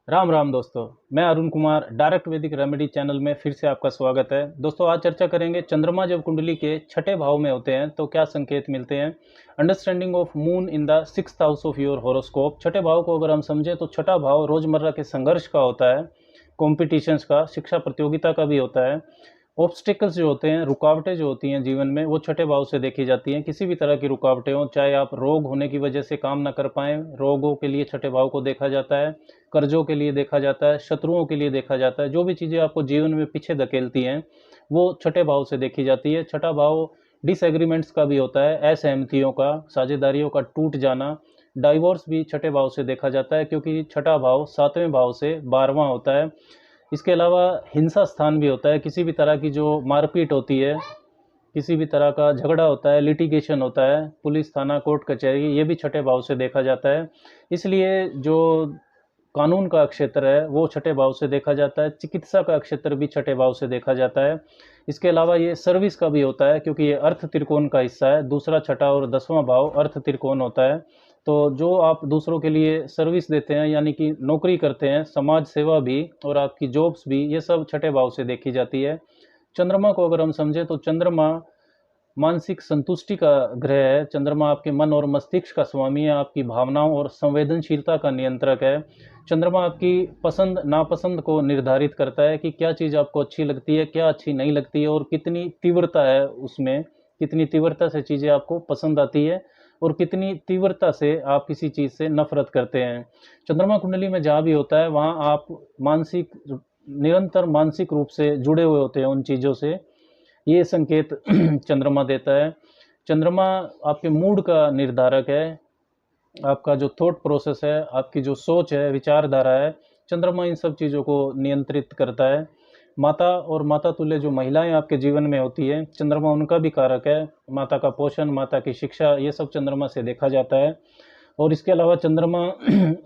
राम राम दोस्तों। मैं अरुण कुमार डायरेक्ट वैदिक रेमेडी चैनल में फिर से आपका स्वागत है। दोस्तों, आज चर्चा करेंगे चंद्रमा जब कुंडली के छठे भाव में होते हैं तो क्या संकेत मिलते हैं। Understanding of moon in the sixth house of your horoscope. छठे भाव को अगर हम समझें तो छठा भाव रोजमर्रा के संघर्ष का होता है, कॉम्पिटिशन्स का, शिक्षा प्रतियोगिता का भी होता है। ऑब्स्टिकल्स जो होते हैं, रुकावटें जो होती हैं जीवन में, वो छठे भाव से देखी जाती हैं। किसी भी तरह की रुकावटें हों, चाहे आप रोग होने की वजह से काम ना कर पाएँ, रोगों के लिए छठे भाव को देखा जाता है, कर्जों के लिए देखा जाता है, शत्रुओं के लिए देखा जाता है। जो भी चीज़ें आपको जीवन में पीछे धकेलती हैं, वो छठे भाव से देखी जाती है। छठा भाव डिसएग्रीमेंट्स का भी होता है, असहमतियों का, साझेदारियों का टूट जाना। डाइवोर्स भी छठे भाव से देखा जाता है, क्योंकि छठा भाव सातवें भाव से 12वां होता है। इसके अलावा हिंसा स्थान भी होता है। किसी भी तरह की जो मारपीट होती है, किसी भी तरह का झगड़ा होता है, लिटिगेशन होता है, पुलिस थाना कोर्ट कचहरी, ये भी छठे भाव से देखा जाता है। इसलिए जो कानून का क्षेत्र है वो छठे भाव से देखा जाता है। चिकित्सा का क्षेत्र भी छठे भाव से देखा जाता है। इसके अलावा ये सर्विस का भी होता है, क्योंकि ये अर्थ त्रिकोण का हिस्सा है। दूसरा, छठा और 10वां भाव अर्थ त्रिकोण होता है। तो जो आप दूसरों के लिए सर्विस देते हैं, यानी कि नौकरी करते हैं, समाज सेवा भी और आपकी जॉब्स भी, ये सब छठे भाव से देखी जाती है। चंद्रमा को अगर हम समझें तो चंद्रमा मानसिक संतुष्टि का ग्रह है। चंद्रमा आपके मन और मस्तिष्क का स्वामी है, आपकी भावनाओं और संवेदनशीलता का नियंत्रक है। चंद्रमा आपकी पसंद नापसंद को निर्धारित करता है कि क्या चीज़ आपको अच्छी लगती है, क्या अच्छी नहीं लगती है, और कितनी तीव्रता है उसमें, कितनी तीव्रता से चीज़ें आपको पसंद आती है और कितनी तीव्रता से आप किसी चीज़ से नफरत करते हैं। चंद्रमा कुंडली में जहाँ भी होता है वहाँ आप निरंतर मानसिक रूप से जुड़े हुए होते हैं उन चीज़ों से। ये संकेत चंद्रमा देता है। चंद्रमा आपके मूड का निर्धारक है। आपका जो थॉट प्रोसेस है, आपकी जो सोच है, विचारधारा है, चंद्रमा इन सब चीज़ों को नियंत्रित करता है। माता और माता तुल्य जो महिलाएं आपके जीवन में होती है, चंद्रमा उनका भी कारक है। माता का पोषण, माता की शिक्षा, ये सब चंद्रमा से देखा जाता है। और इसके अलावा चंद्रमा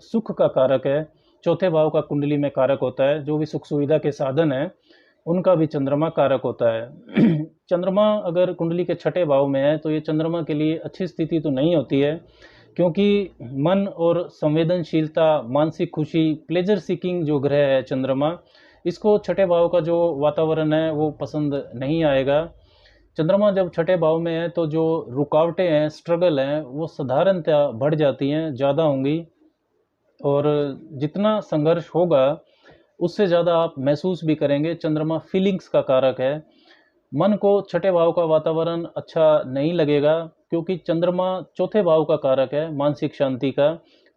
सुख का कारक है। चौथे भाव का कुंडली में कारक होता है। जो भी सुख सुविधा के साधन है उनका भी चंद्रमा कारक होता है। चंद्रमा अगर कुंडली के छठे भाव में है तो ये चंद्रमा के लिए अच्छी स्थिति तो नहीं होती है, क्योंकि मन और संवेदनशीलता, मानसिक खुशी, प्लेजर सीकिंग जो ग्रह है चंद्रमा, इसको छठे भाव का जो वातावरण है वो पसंद नहीं आएगा। चंद्रमा जब छठे भाव में है तो जो रुकावटें हैं, स्ट्रगल हैं, वो साधारणतः बढ़ जाती हैं, ज़्यादा होंगी। और जितना संघर्ष होगा उससे ज़्यादा आप महसूस भी करेंगे। चंद्रमा फीलिंग्स का कारक है। मन को छठे भाव का वातावरण अच्छा नहीं लगेगा, क्योंकि चंद्रमा चौथे भाव का कारक है, मानसिक शांति का।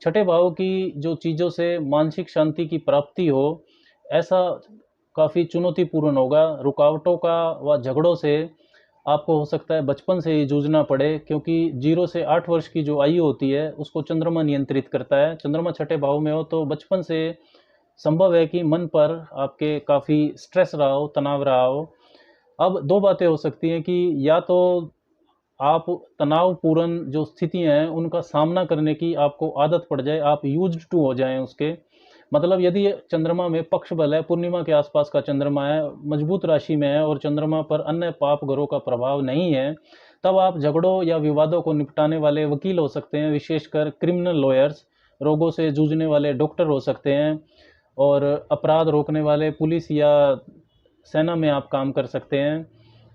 छठे भाव की जो चीज़ों से मानसिक शांति की प्राप्ति हो, ऐसा काफ़ी चुनौतीपूर्ण होगा। रुकावटों का व झगड़ों से आपको हो सकता है बचपन से ही जूझना पड़े, क्योंकि 0 से 8 वर्ष की जो आयु होती है उसको चंद्रमा नियंत्रित करता है। चंद्रमा छठे भाव में हो तो बचपन से संभव है कि मन पर आपके काफ़ी स्ट्रेस रहा हो, तनाव रहा हो। अब 2 बातें हो सकती हैं कि या तो आप तनावपूर्ण जो स्थितियाँ हैं उनका सामना करने की आपको आदत पड़ जाए, आप यूज्ड टू हो जाएँ उसके। मतलब यदि चंद्रमा में पक्ष बल है, पूर्णिमा के आसपास का चंद्रमा है, मजबूत राशि में है और चंद्रमा पर अन्य पाप ग्रहों का प्रभाव नहीं है, तब आप झगड़ों या विवादों को निपटाने वाले वकील हो सकते हैं, विशेषकर क्रिमिनल लॉयर्स। रोगों से जूझने वाले डॉक्टर हो सकते हैं, और अपराध रोकने वाले पुलिस या सेना में आप काम कर सकते हैं।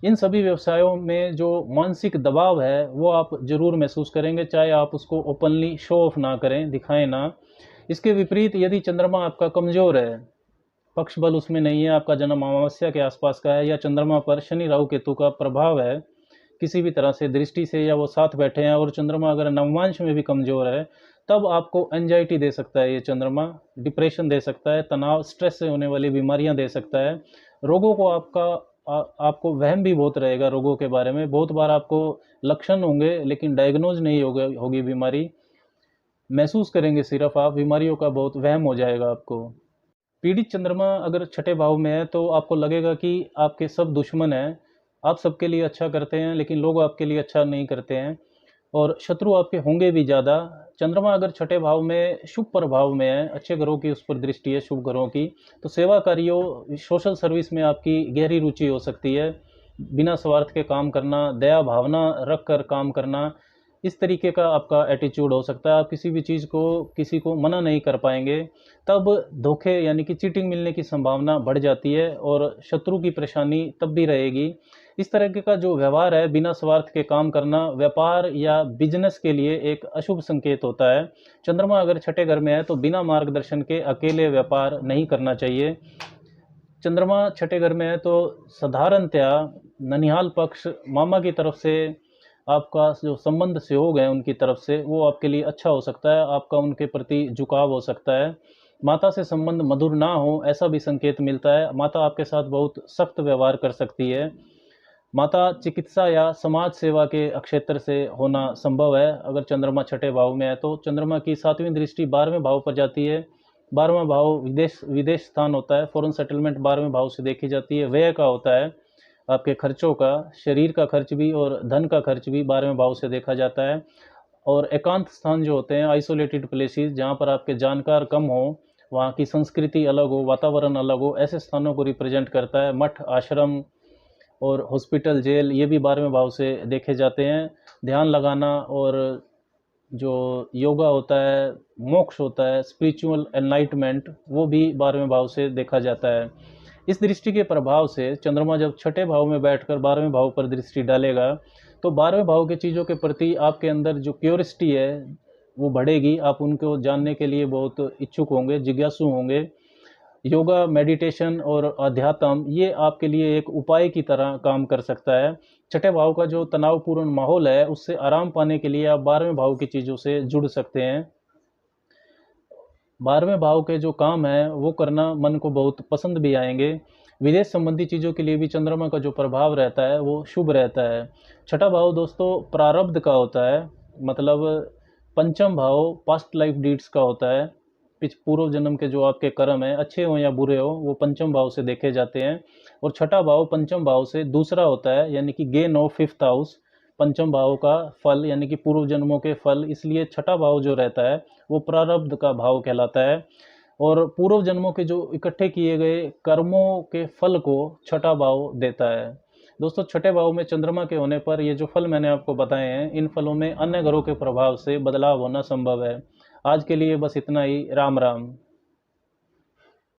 इन सभी व्यवसायों में जो मानसिक दबाव है वो आप ज़रूर महसूस करेंगे, चाहे आप उसको ओपनली शो ऑफ ना करें, दिखाएं ना। इसके विपरीत यदि चंद्रमा आपका कमज़ोर है, पक्ष बल उसमें नहीं है, आपका जन्म अमावस्या के आसपास का है, या चंद्रमा पर शनि राहु केतु का प्रभाव है किसी भी तरह से, दृष्टि से, या वो साथ बैठे हैं, और चंद्रमा अगर नवमांश में भी कमज़ोर है, तब आपको एंजाइटी दे सकता है ये चंद्रमा, डिप्रेशन दे सकता है, तनाव, स्ट्रेस से होने वाली बीमारियां दे सकता है। रोगों को आपको वहम भी बहुत रहेगा रोगों के बारे में। बहुत बार आपको लक्षण होंगे लेकिन डायग्नोज नहीं होगी बीमारी, महसूस करेंगे सिर्फ आप, बीमारियों का बहुत वहम हो जाएगा आपको। पीड़ित चंद्रमा अगर छठे भाव में है तो आपको लगेगा कि आपके सब दुश्मन हैं, आप सबके लिए अच्छा करते हैं लेकिन लोग आपके लिए अच्छा नहीं करते हैं, और शत्रु आपके होंगे भी ज़्यादा। चंद्रमा अगर छठे भाव में शुभ प्रभाव में है, अच्छे ग्रहों की उस पर दृष्टि है, शुभ ग्रहों की, तो सेवा कार्यों, सोशल सर्विस में आपकी गहरी रुचि हो सकती है। बिना स्वार्थ के काम करना, दया भावना रख कर काम करना, इस तरीके का आपका एटीट्यूड हो सकता है। आप किसी भी चीज़ को किसी को मना नहीं कर पाएंगे, तब धोखे यानी कि चीटिंग मिलने की संभावना बढ़ जाती है और शत्रु की परेशानी तब भी रहेगी। इस तरह का जो व्यवहार है, बिना स्वार्थ के काम करना, व्यापार या बिजनेस के लिए एक अशुभ संकेत होता है। चंद्रमा अगर छठे घर में है तो बिना मार्गदर्शन के अकेले व्यापार नहीं करना चाहिए। चंद्रमा छठे घर में है तो साधारणतया ननिहाल पक्ष, मामा की तरफ से आपका जो संबंध सहयोग है उनकी तरफ से, वो आपके लिए अच्छा हो सकता है। आपका उनके प्रति झुकाव हो सकता है। माता से संबंध मधुर ना हो ऐसा भी संकेत मिलता है। माता आपके साथ बहुत सख्त व्यवहार कर सकती है। माता चिकित्सा या समाज सेवा के क्षेत्र से होना संभव है। अगर चंद्रमा छठे भाव में है तो चंद्रमा की 7वीं दृष्टि 12वें भाव पर जाती है। 12वां भाव विदेश विदेश स्थान होता है। फॉरेन सेटलमेंट 12वें भाव से देखी जाती है। व्यय का होता है, आपके खर्चों का, शरीर का खर्च भी और धन का खर्च भी 12वें भाव से देखा जाता है। और एकांत स्थान जो होते हैं, आइसोलेटेड प्लेसेस, जहाँ पर आपके जानकार कम हो, वहाँ की संस्कृति अलग हो, वातावरण अलग हो, ऐसे स्थानों को रिप्रेजेंट करता है। मठ, आश्रम और हॉस्पिटल, जेल, ये भी 12वें भाव से देखे जाते हैं। ध्यान लगाना और जो योगा होता है, मोक्ष होता है, स्पिरिचुअल एनलाइटमेंट, वो भी 12वें भाव से देखा जाता है। इस दृष्टि के प्रभाव से चंद्रमा जब छठे भाव में बैठकर 12वें भाव पर दृष्टि डालेगा तो 12वें भाव के चीज़ों के प्रति आपके अंदर जो क्यूरियोसिटी है वो बढ़ेगी। आप उनको जानने के लिए बहुत इच्छुक होंगे, जिज्ञासु होंगे। योगा, मेडिटेशन और अध्यात्म ये आपके लिए एक उपाय की तरह काम कर सकता है। छठे भाव का जो तनावपूर्ण माहौल है उससे आराम पाने के लिए आप 12वें भाव की चीज़ों से जुड़ सकते हैं। 12वें भाव के जो काम है वो करना मन को बहुत पसंद भी आएंगे। विदेश संबंधी चीज़ों के लिए भी चंद्रमा का जो प्रभाव रहता है वो शुभ रहता है। छठा भाव दोस्तों प्रारब्ध का होता है, मतलब पंचम भाव पास्ट लाइफ डीड्स का होता है। पूर्व जन्म के जो आपके कर्म है, अच्छे हो या बुरे हो, वो पंचम भाव से देखे जाते हैं। और छठा भाव पंचम भाव से दूसरा होता है, यानी कि गेन ऑफ फिफ्थ हाउस, पंचम भाव का फल यानी कि पूर्व जन्मों के फल। इसलिए छठा भाव जो रहता है वो प्रारब्ध का भाव कहलाता है। और पूर्व जन्मों के जो इकट्ठे किए गए कर्मों के फल को छठा भाव देता है। दोस्तों छठे भाव में चंद्रमा के होने पर ये जो फल मैंने आपको बताए हैं, इन फलों में अन्य ग्रहों के प्रभाव से बदलाव होना संभव है। आज के लिए बस इतना ही। राम राम।